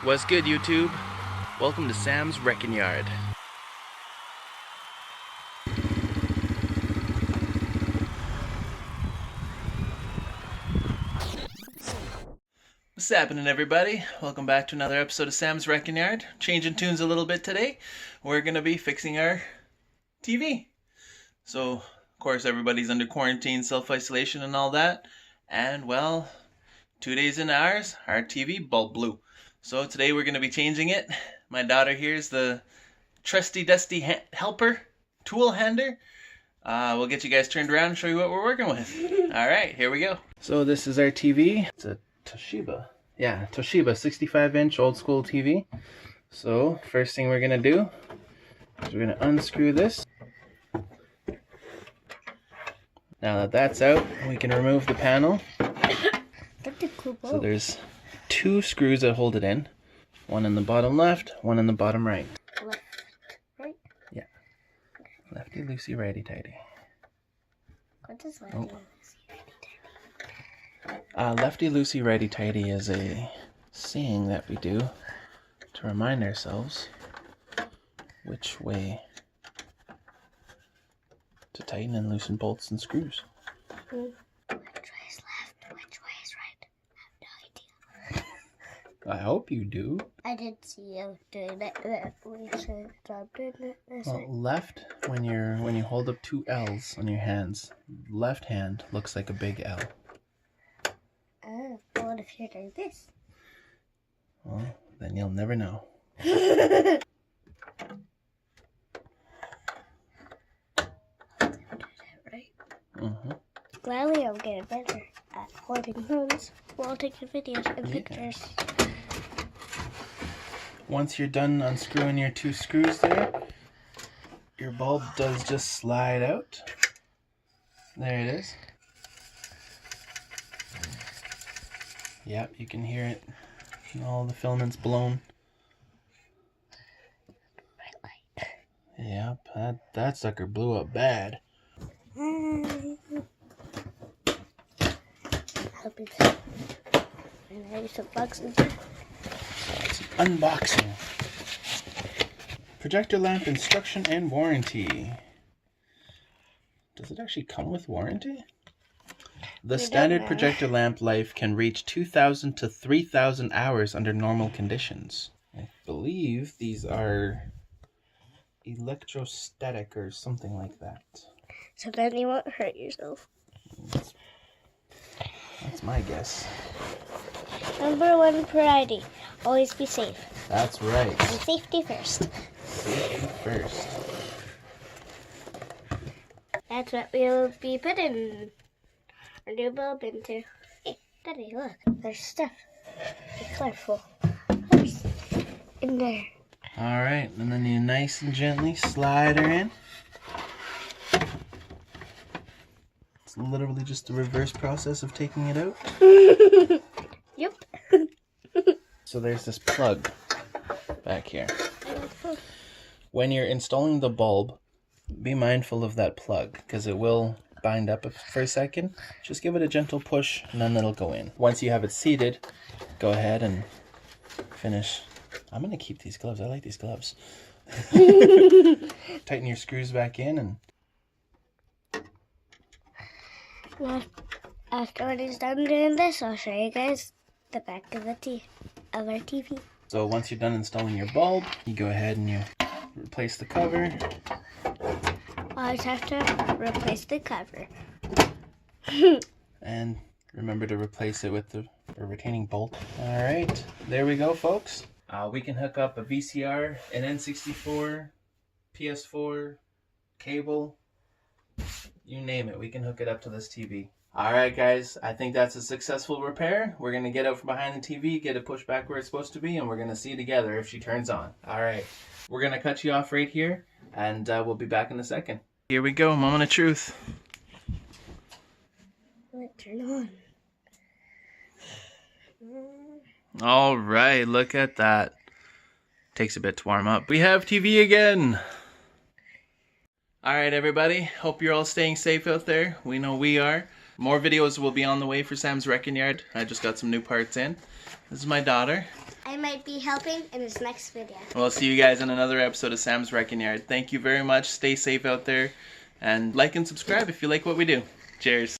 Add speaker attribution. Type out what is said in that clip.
Speaker 1: What's good, YouTube? Welcome to Sam's Wrecking Yard. What's happening, everybody? Welcome back to another episode of Sam's Wrecking Yard. Changing tunes a little bit today. We're going to be fixing our TV. So, of course, everybody's under quarantine, self-isolation and all that. And, well, 2 days into ours, our TV bulb blew. So today we're going to be changing it. My daughter here is the trusty dusty helper, tool hander. We'll get you guys turned around and show you what we're working with. Alright, here we go. So this is our TV. It's a Toshiba. Yeah, Toshiba 65-inch old school TV. So first thing we're going to do is we're going to unscrew this. Now that that's out, we can remove the panel. So there's 2 screws that hold it in. One in the bottom left, one in the bottom right.
Speaker 2: Left, right?
Speaker 1: Yeah. Lefty loosey, righty tighty.
Speaker 2: What does lefty loosey, righty tighty?
Speaker 1: Lefty loosey, righty tighty is a saying that we do to remind ourselves which way to tighten and loosen bolts and screws.
Speaker 2: Which way is left? Which way is right? I have no idea.
Speaker 1: I hope you do.
Speaker 2: I did see you doing that way, so stop doing it.
Speaker 1: Well, left, when you hold up 2 L's on your hands, left hand looks like a big L.
Speaker 2: Oh, what if you're doing this?
Speaker 1: Well, then you'll never know.
Speaker 2: Right?
Speaker 1: Mm-hmm.
Speaker 2: Gladly, I'll get better at holding phones while taking videos and pictures.
Speaker 1: Once you're done unscrewing your 2 screws there, your bulb does just slide out. There it is. Yep, you can hear it. All the filaments blown. Yep, that sucker blew up bad.
Speaker 2: And I use some boxes.
Speaker 1: Unboxing. Projector lamp instruction and warranty. Does it actually come with warranty? The standard projector lamp life can reach 2,000 to 3,000 hours under normal conditions. I believe these are electrostatic or something like that.
Speaker 2: So then you won't hurt yourself.
Speaker 1: That's my guess.
Speaker 2: Number 1 priority, always be safe.
Speaker 1: That's right.
Speaker 2: And safety first.
Speaker 1: Safety first.
Speaker 2: That's what we'll be putting our new bulb into. Hey, Daddy, look, there's stuff. Be careful. What's in there?
Speaker 1: Alright, and then you nice and gently slide her in. It's literally just the reverse process of taking it out.
Speaker 2: Yep.
Speaker 1: So there's this plug back here. When you're installing the bulb, be mindful of that plug because it will bind up for a second. Just give it a gentle push and then it'll go in. Once you have it seated, go ahead and finish. I'm going to keep these gloves. I like these gloves. Tighten your screws back in and...
Speaker 2: Now, after when he's done doing this, I'll show you guys the back of our TV.
Speaker 1: So once you're done installing your bulb, you go ahead and you replace the cover.
Speaker 2: Always have to replace the cover.
Speaker 1: And remember to replace it with the retaining bolt. Alright, there we go, folks. We can hook up a VCR, an N64, PS4, cable, you name it. We can hook it up to this TV. Alright guys, I think that's a successful repair. We're going to get out from behind the TV, get it pushed back where it's supposed to be, and we're going to see together if she turns on. Alright, we're going to cut you off right here, and we'll be back in a second. Here we go, moment of truth.
Speaker 2: Let it turn on.
Speaker 1: Alright, look at that. Takes a bit to warm up. We have TV again. Alright everybody, hope you're all staying safe out there. We know we are. More videos will be on the way for Sam's Wrecking Yard. I just got some new parts in. This is my daughter.
Speaker 2: I might be helping in this next video.
Speaker 1: We'll see you guys in another episode of Sam's Wrecking Yard. Thank you very much. Stay safe out there. And like and subscribe if you like what we do. Cheers.